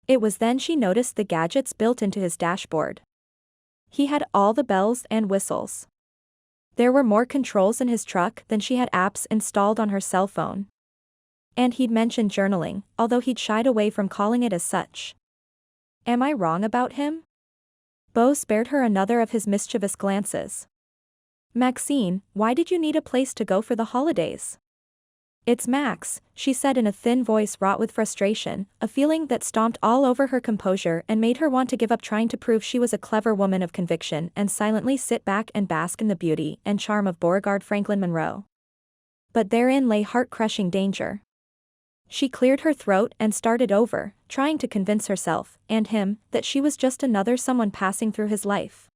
It was then she noticed the gadgets built into his dashboard. He had all the bells and whistles. There were more controls in his truck than she had apps installed on her cell phone. And he'd mentioned journaling, although he'd shied away from calling it as such. Am I wrong about him? Bo spared her another of his mischievous glances. Maxine, why did you need a place to go for the holidays? It's Max, she said in a thin voice wrought with frustration, a feeling that stomped all over her composure and made her want to give up trying to prove she was a clever woman of conviction and silently sit back and bask in the beauty and charm of Beauregard Franklin Monroe. But therein lay heart-crushing danger. She cleared her throat and started over, trying to convince herself, and him, that she was just another someone passing through his life.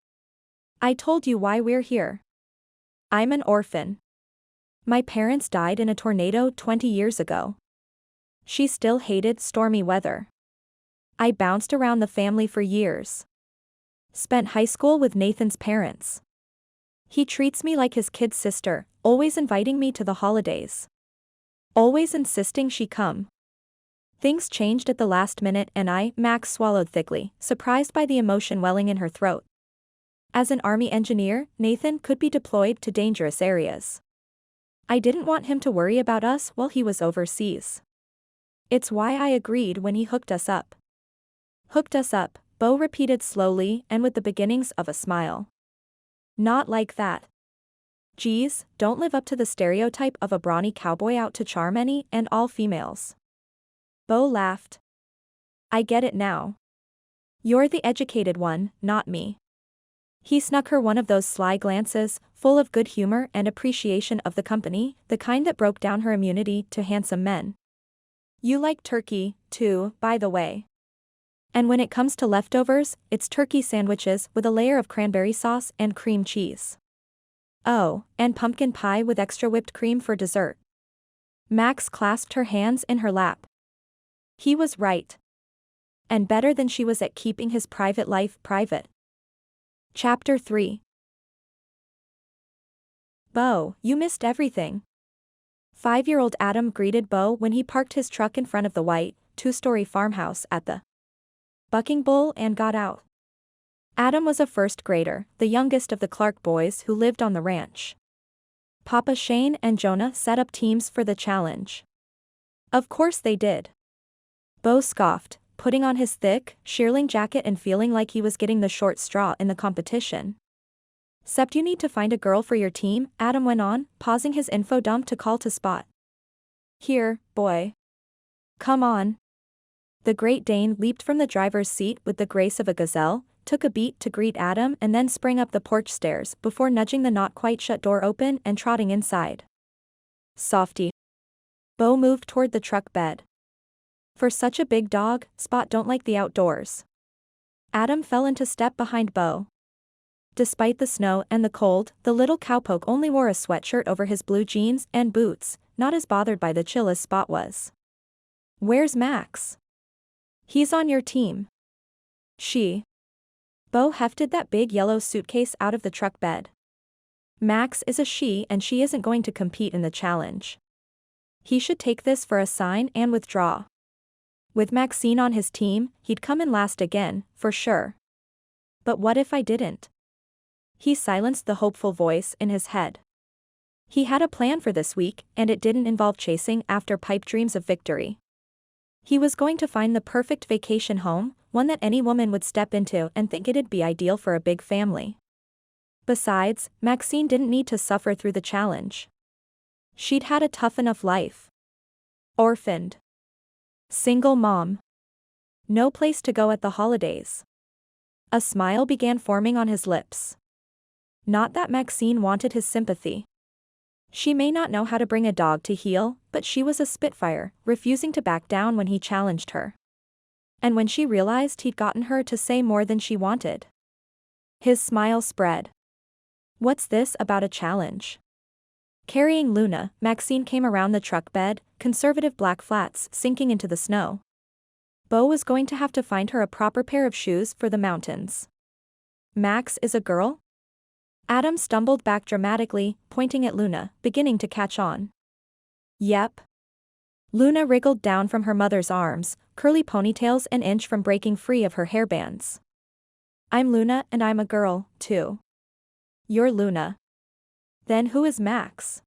I told you why we're here. I'm an orphan. My parents died in a tornado 20 years ago. She still hated stormy weather. I bounced around the family for years. Spent high school with Nathan's parents. He treats me like his kid sister, always inviting me to the holidays. Always insisting she come. Things changed at the last minute and Max swallowed thickly, surprised by the emotion welling in her throat. As an army engineer, Nathan could be deployed to dangerous areas. I didn't want him to worry about us while he was overseas. It's why I agreed when he hooked us up. Hooked us up, Bo repeated slowly and with the beginnings of a smile. Not like that. Geez, don't live up to the stereotype of a brawny cowboy out to charm any and all females. Bo laughed. I get it now. You're the educated one, not me. He snuck her one of those sly glances, full of good humor and appreciation of the company, the kind that broke down her immunity to handsome men. You like turkey, too, by the way. And when it comes to leftovers, it's turkey sandwiches with a layer of cranberry sauce and cream cheese. Oh, and pumpkin pie with extra whipped cream for dessert. Max clasped her hands in her lap. He was right. And better than she was at keeping his private life private. Chapter 3. Bo, you missed everything. 5-year-old Adam greeted Bo when he parked his truck in front of the white, 2-story farmhouse at the Bucking Bull and got out. Adam was a first grader, the youngest of the Clark boys who lived on the ranch. Papa Shane and Jonah set up teams for the challenge. Of course they did. Bo scoffed, putting on his thick, shearling jacket and feeling like he was getting the short straw in the competition. "'Cept you need to find a girl for your team," Adam went on, pausing his info dump to call to Spot. "Here, boy. Come on." The Great Dane leaped from the driver's seat with the grace of a gazelle, took a beat to greet Adam and then sprang up the porch stairs before nudging the not-quite-shut door open and trotting inside. "Softy." Bo moved toward the truck bed. For such a big dog, Spot don't like the outdoors. Adam fell into step behind Bo. Despite the snow and the cold, the little cowpoke only wore a sweatshirt over his blue jeans and boots, not as bothered by the chill as Spot was. "Where's Max?" "He's on your team." "She." Bo hefted that big yellow suitcase out of the truck bed. "Max is a she and she isn't going to compete in the challenge. He should take this for a sign and withdraw. With Maxine on his team, he'd come in last again, for sure. But what if I didn't?" He silenced the hopeful voice in his head. He had a plan for this week, and it didn't involve chasing after pipe dreams of victory. He was going to find the perfect vacation home, one that any woman would step into and think it'd be ideal for a big family. Besides, Maxine didn't need to suffer through the challenge. She'd had a tough enough life. Orphaned. Single mom. No place to go at the holidays. A smile began forming on his lips. Not that Maxine wanted his sympathy. She may not know how to bring a dog to heel, but she was a spitfire, refusing to back down when he challenged her. And when she realized he'd gotten her to say more than she wanted. His smile spread. "What's this about a challenge?" Carrying Luna, Maxine came around the truck bed, conservative black flats sinking into the snow. Bo was going to have to find her a proper pair of shoes for the mountains. "Max is a girl?" Adam stumbled back dramatically, pointing at Luna, beginning to catch on. "Yep." Luna wriggled down from her mother's arms, curly ponytails an inch from breaking free of her hairbands. "I'm Luna and I'm a girl, too." "You're Luna. Then who is Max?"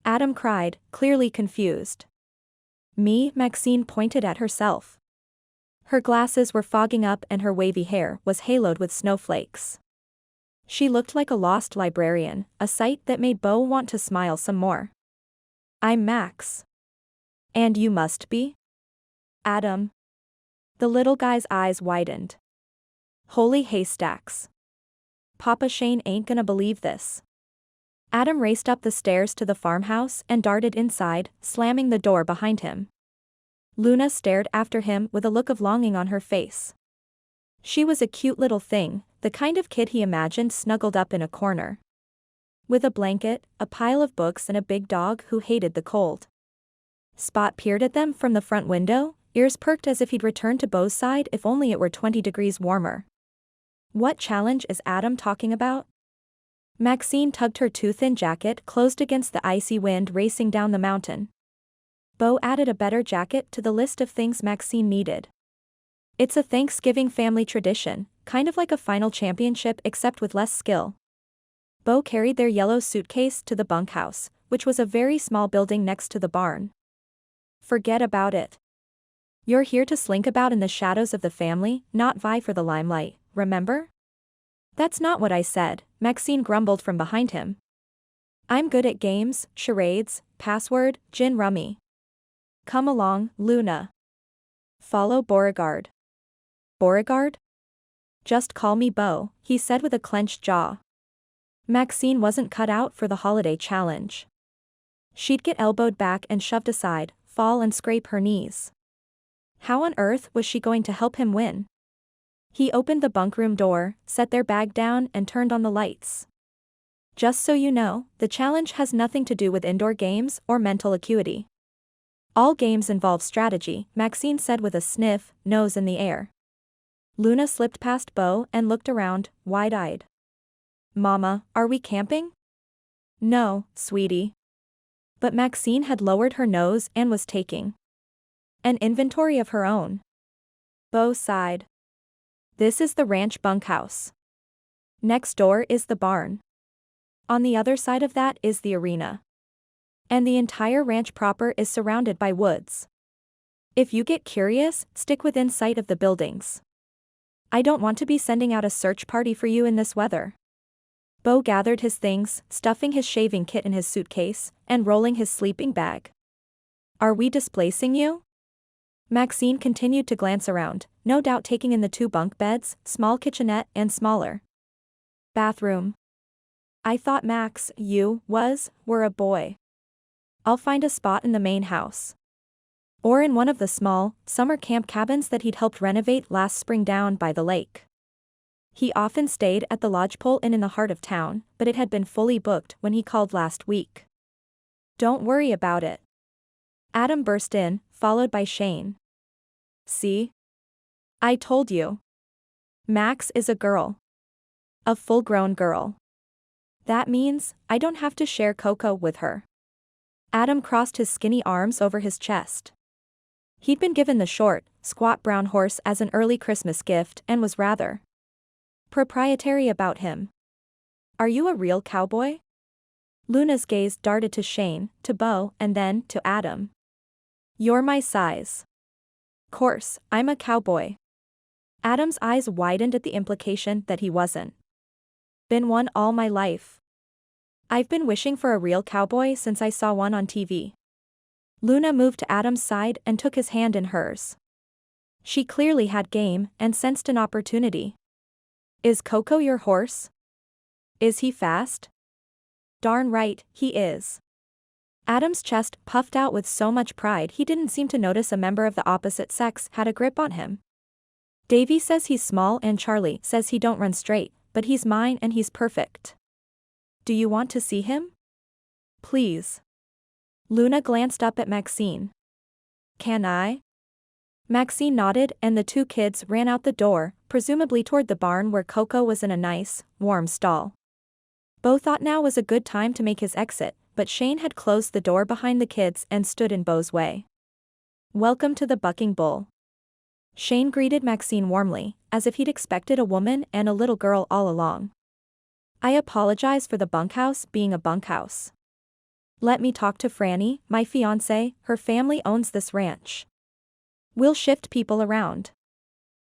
Adam cried, clearly confused. "Me," Maxine pointed at herself. Her glasses were fogging up and her wavy hair was haloed with snowflakes. She looked like a lost librarian, a sight that made Bo want to smile some more. "I'm Max." "And you must be?" "Adam." The little guy's eyes widened. "Holy haystacks. Papa Shane ain't gonna believe this." Adam raced up the stairs to the farmhouse and darted inside, slamming the door behind him. Luna stared after him with a look of longing on her face. She was a cute little thing, the kind of kid he imagined snuggled up in a corner. With a blanket, a pile of books and a big dog who hated the cold. Spot peered at them from the front window, ears perked as if he'd returned to Bo's side if only it were 20 degrees warmer. What challenge is Adam talking about? Maxine tugged her too-thin jacket closed against the icy wind racing down the mountain. Bo added a better jacket to the list of things Maxine needed. "It's a Thanksgiving family tradition, kind of like a final championship except with less skill." Bo carried their yellow suitcase to the bunkhouse, which was a very small building next to the barn. "Forget about it. You're here to slink about in the shadows of the family, not vie for the limelight, remember?" "That's not what I said," Maxine grumbled from behind him. "I'm good at games, charades, password, gin rummy. Come along, Luna." follow Beauregard. Beauregard? Just call me Bo, he said with a clenched jaw. Maxine wasn't cut out for the holiday challenge. She'd get elbowed back and shoved aside, fall and scrape her knees. How on earth was she going to help him win? He opened the bunkroom door, set their bag down and turned on the lights. Just so you know, the challenge has nothing to do with indoor games or mental acuity. All games involve strategy, Maxine said with a sniff, nose in the air. Luna slipped past Bo and looked around, wide-eyed. Mama, are we camping? No, sweetie. But Maxine had lowered her nose and was taking an inventory of her own. Bo sighed. This is the ranch bunkhouse. Next door is the barn. On the other side of that is the arena. And the entire ranch proper is surrounded by woods. If you get curious, stick within sight of the buildings. I don't want to be sending out a search party for you in this weather. Bo gathered his things, stuffing his shaving kit in his suitcase, and rolling his sleeping bag. Are we displacing you? Maxine continued to glance around, no doubt taking in the 2 bunk beds, small kitchenette and smaller bathroom. I thought Max, were a boy. I'll find a spot in the main house. Or in one of the small, summer camp cabins that he'd helped renovate last spring down by the lake. He often stayed at the lodgepole inn in the heart of town, but it had been fully booked when he called last week. Don't worry about it. Adam burst in, followed by Shane. See? I told you. Max is a girl. A full-grown girl. That means, I don't have to share Coco with her. Adam crossed his skinny arms over his chest. He'd been given the short, squat brown horse as an early Christmas gift and was rather proprietary about him. Are you a real cowboy? Luna's gaze darted to Shane, to Bo, and then to Adam. You're my size. Course, I'm a cowboy. Adam's eyes widened at the implication that he wasn't. Been one all my life. I've been wishing for a real cowboy since I saw one on TV. Luna moved to Adam's side and took his hand in hers. She clearly had game and sensed an opportunity. Is Coco your horse? Is he fast? Darn right, he is. Adam's chest puffed out with so much pride he didn't seem to notice a member of the opposite sex had a grip on him. Davy says he's small and Charlie says he don't run straight, but he's mine and he's perfect. Do you want to see him? Please. Luna glanced up at Maxine. Can I? Maxine nodded and the 2 kids ran out the door, presumably toward the barn where Coco was in a nice, warm stall. Bo thought now was a good time to make his exit, but Shane had closed the door behind the kids and stood in Bo's way. Welcome to the Bucking Bull. Shane greeted Maxine warmly, as if he'd expected a woman and a little girl all along. I apologize for the bunkhouse being a bunkhouse. Let me talk to Franny, my fiancé, her family owns this ranch. We'll shift people around.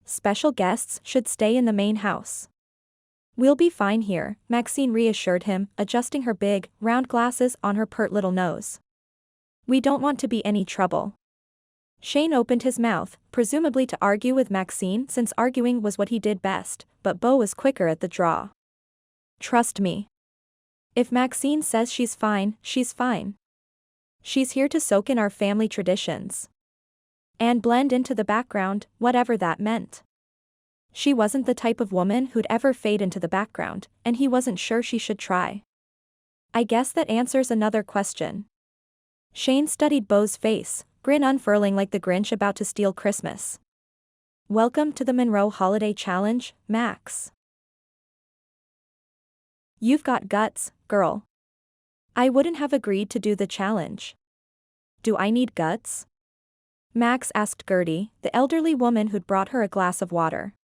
Special guests should stay in the main house. We'll be fine here, Maxine reassured him, adjusting her big, round glasses on her pert little nose. We don't want to be any trouble. Shane opened his mouth, presumably to argue with Maxine since arguing was what he did best, but Bo was quicker at the draw. Trust me. If Maxine says she's fine, she's fine. She's here to soak in our family traditions. And blend into the background, whatever that meant. She wasn't the type of woman who'd ever fade into the background, and he wasn't sure she should try. I guess that answers another question. Shane studied Bo's face, grin unfurling like the Grinch about to steal Christmas. Welcome to the Monroe Holiday Challenge, Max. You've got guts, girl. I wouldn't have agreed to do the challenge. Do I need guts? Max asked Gertie, the elderly woman who'd brought her a glass of water.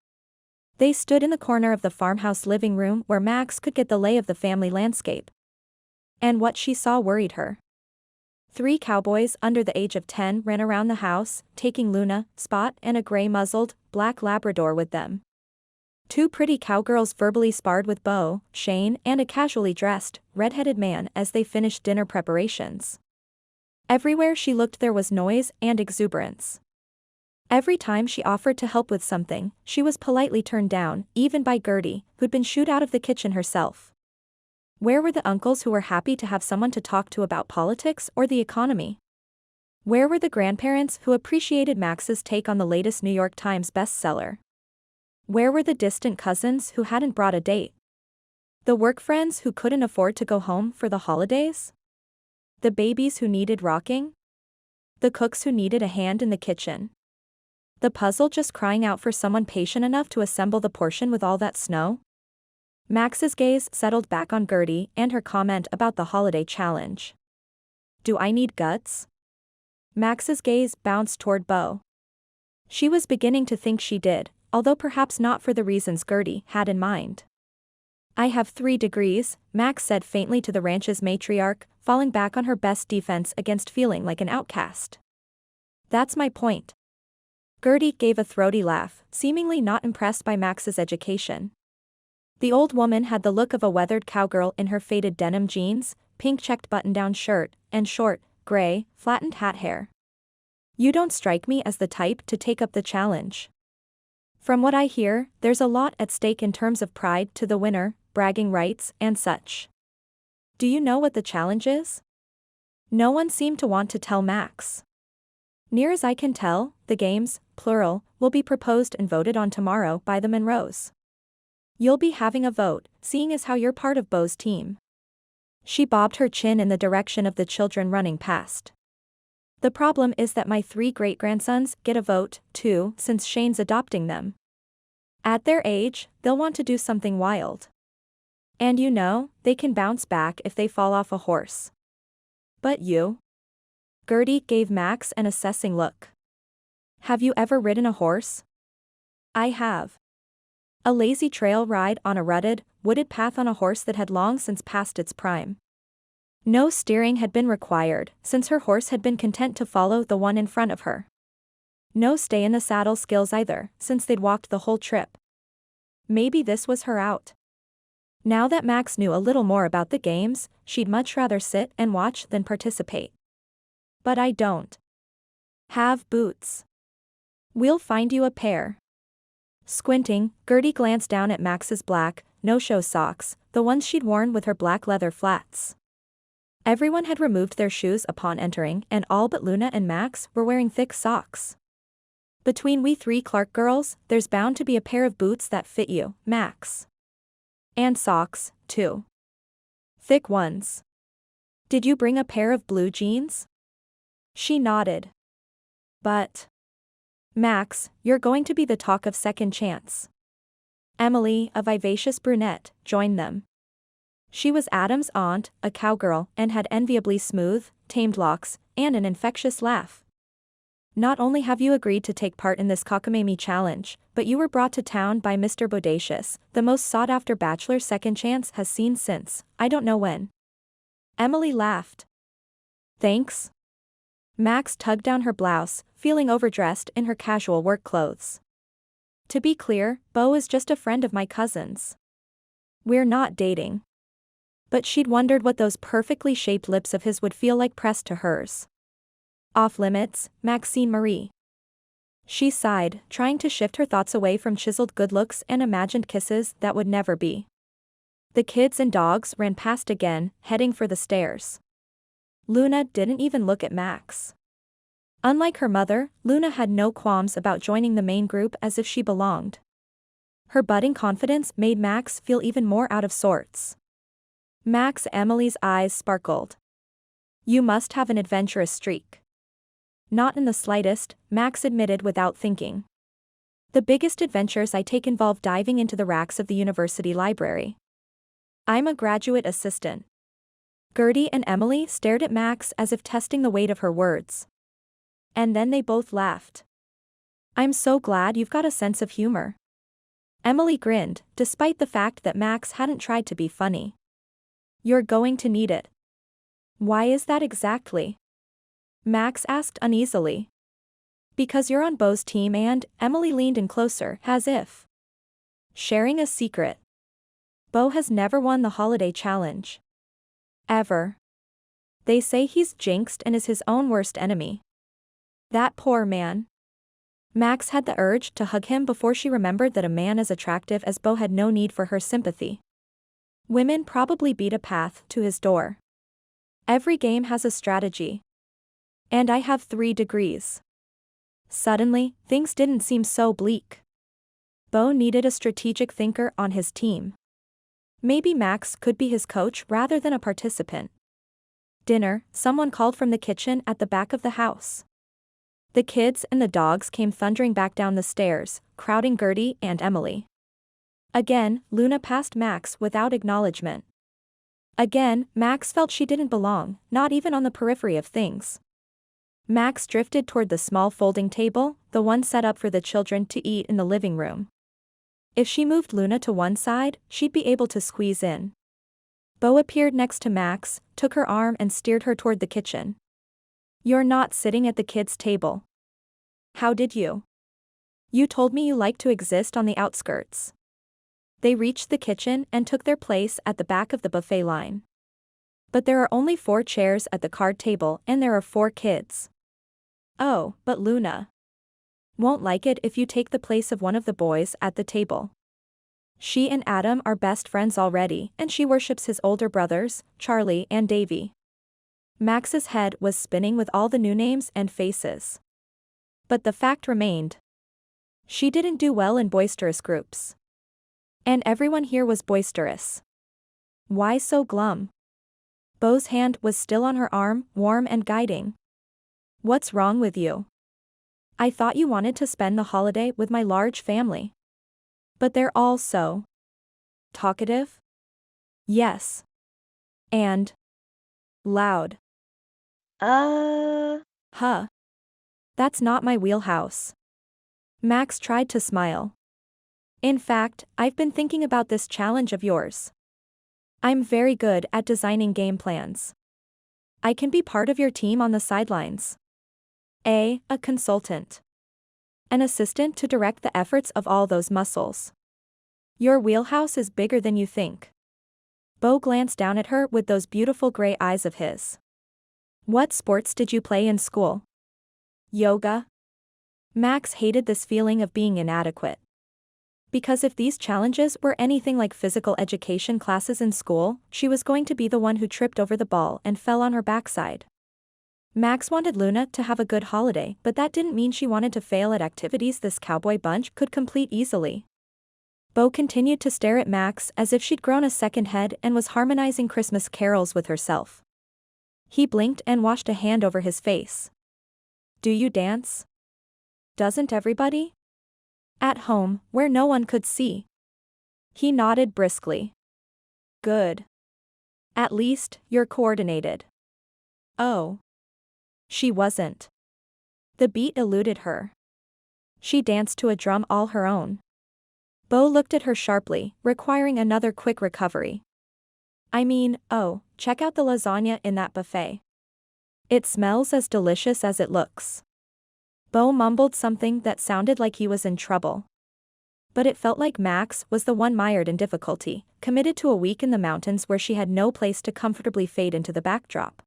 They stood in the corner of the farmhouse living room where Max could get the lay of the family landscape. And what she saw worried her. 3 cowboys under the age of 10 ran around the house, taking Luna, Spot and a gray-muzzled, black Labrador with them. 2 pretty cowgirls verbally sparred with Bo, Shane and a casually dressed, red-headed man as they finished dinner preparations. Everywhere she looked there was noise and exuberance. Every time she offered to help with something, she was politely turned down, even by Gertie, who'd been shooed out of the kitchen herself. Where were the uncles who were happy to have someone to talk to about politics or the economy? Where were the grandparents who appreciated Max's take on the latest New York Times bestseller? Where were the distant cousins who hadn't brought a date? The work friends who couldn't afford to go home for the holidays? The babies who needed rocking? The cooks who needed a hand in the kitchen? The puzzle just crying out for someone patient enough to assemble the portion with all that snow? Max's gaze settled back on Gertie and her comment about the holiday challenge. Do I need guts? Max's gaze bounced toward Bo. She was beginning to think she did, although perhaps not for the reasons Gertie had in mind. I have 3 degrees, Max said faintly to the ranch's matriarch, falling back on her best defense against feeling like an outcast. That's my point. Gertie gave a throaty laugh, seemingly not impressed by Max's education. The old woman had the look of a weathered cowgirl in her faded denim jeans, pink checked button-down shirt, and short, gray, flattened hat hair. You don't strike me as the type to take up the challenge. From what I hear, there's a lot at stake in terms of pride to the winner, bragging rights, and such. Do you know what the challenge is? No one seemed to want to tell Max. Near as I can tell, the games, plural, will be proposed and voted on tomorrow by the Monroes. You'll be having a vote, seeing as how you're part of Bo's team. She bobbed her chin in the direction of the children running past. The problem is that my 3 great-grandsons get a vote, too, since Shane's adopting them. At their age, they'll want to do something wild. And you know, they can bounce back if they fall off a horse. But you? Gertie gave Max an assessing look. Have you ever ridden a horse? I have. A lazy trail ride on a rutted, wooded path on a horse that had long since passed its prime. No steering had been required, since her horse had been content to follow the one in front of her. No stay in the saddle skills either, since they'd walked the whole trip. Maybe this was her out. Now that Max knew a little more about the games, she'd much rather sit and watch than participate. But I don't have boots. We'll find you a pair. Squinting, Gertie glanced down at Max's black, no-show socks, the ones she'd worn with her black leather flats. Everyone had removed their shoes upon entering, and all but Luna and Max were wearing thick socks. Between we 3 Clark girls, there's bound to be a pair of boots that fit you, Max. And socks, too. Thick ones. Did you bring a pair of blue jeans? She nodded. But Max, you're going to be the talk of Second Chance. Emily, a vivacious brunette, joined them. She was Adam's aunt, a cowgirl, and had enviably smooth, tamed locks, and an infectious laugh. Not only have you agreed to take part in this cockamamie challenge, but you were brought to town by Mr. Bodacious, the most sought-after bachelor Second Chance has seen since, I don't know when. Emily laughed. Thanks. Max tugged down her blouse, feeling overdressed in her casual work clothes. To be clear, Bo is just a friend of my cousin's. We're not dating. But she'd wondered what those perfectly shaped lips of his would feel like pressed to hers. Off limits, Maxine Marie. She sighed, trying to shift her thoughts away from chiseled good looks and imagined kisses that would never be. The kids and dogs ran past again, heading for the stairs. Luna didn't even look at Max. Unlike her mother, Luna had no qualms about joining the main group as if she belonged. Her budding confidence made Max feel even more out of sorts. Emily's eyes sparkled. You must have an adventurous streak. Not in the slightest, Max admitted without thinking. The biggest adventures I take involve diving into the racks of the university library. I'm a graduate assistant. Gertie and Emily stared at Max as if testing the weight of her words. And then they both laughed. I'm so glad you've got a sense of humor. Emily grinned, despite the fact that Max hadn't tried to be funny. You're going to need it. Why is that exactly? Max asked uneasily. Because you're on Bo's team and, Emily leaned in closer, as if sharing a secret. Bo has never won the holiday challenge. Ever. They say he's jinxed and is his own worst enemy. That poor man. Max had the urge to hug him before she remembered that a man as attractive as Bo had no need for her sympathy. Women probably beat a path to his door. Every game has a strategy. And I have 3 degrees. Suddenly, things didn't seem so bleak. Bo needed a strategic thinker on his team. Maybe Max could be his coach rather than a participant. Dinner, someone called from the kitchen at the back of the house. The kids and the dogs came thundering back down the stairs, crowding Gertie and Emily. Again, Luna passed Max without acknowledgement. Again, Max felt she didn't belong, not even on the periphery of things. Max drifted toward the small folding table, the one set up for the children to eat in the living room. If she moved Luna to one side, she'd be able to squeeze in. Bo appeared next to Max, took her arm and steered her toward the kitchen. "You're not sitting at the kids' table. How did you? You told me you like to exist on the outskirts." They reached the kitchen and took their place at the back of the buffet line. "But there are only 4 chairs at the card table and there are 4 kids." "Oh, but Luna won't like it if you take the place of one of the boys at the table. She and Adam are best friends already and she worships his older brothers, Charlie and Davy." Max's head was spinning with all the new names and faces. But the fact remained. She didn't do well in boisterous groups. And everyone here was boisterous. Why so glum? Bo's hand was still on her arm, warm and guiding. "What's wrong with you? I thought you wanted to spend the holiday with my large family. But they're all so talkative?" "Yes. And loud." Huh. That's not my wheelhouse." Max tried to smile. "In fact, I've been thinking about this challenge of yours. I'm very good at designing game plans. I can be part of your team on the sidelines. A consultant. An assistant to direct the efforts of all those muscles. Your wheelhouse is bigger than you think." Bo glanced down at her with those beautiful gray eyes of his. "What sports did you play in school?" "Yoga." Max hated this feeling of being inadequate. Because if these challenges were anything like physical education classes in school, she was going to be the one who tripped over the ball and fell on her backside. Max wanted Luna to have a good holiday, but that didn't mean she wanted to fail at activities this cowboy bunch could complete easily. Bo continued to stare at Max as if she'd grown a second head and was harmonizing Christmas carols with herself. He blinked and washed a hand over his face. "Do you dance?" "Doesn't everybody?" "At home, where no one could see." He nodded briskly. "Good. At least, you're coordinated." "Oh." She wasn't. The beat eluded her. She danced to a drum all her own. Bo looked at her sharply, requiring another quick recovery. "I mean, check out the lasagna in that buffet. It smells as delicious as it looks." Bo mumbled something that sounded like he was in trouble. But it felt like Max was the one mired in difficulty, committed to a week in the mountains where she had no place to comfortably fade into the backdrop.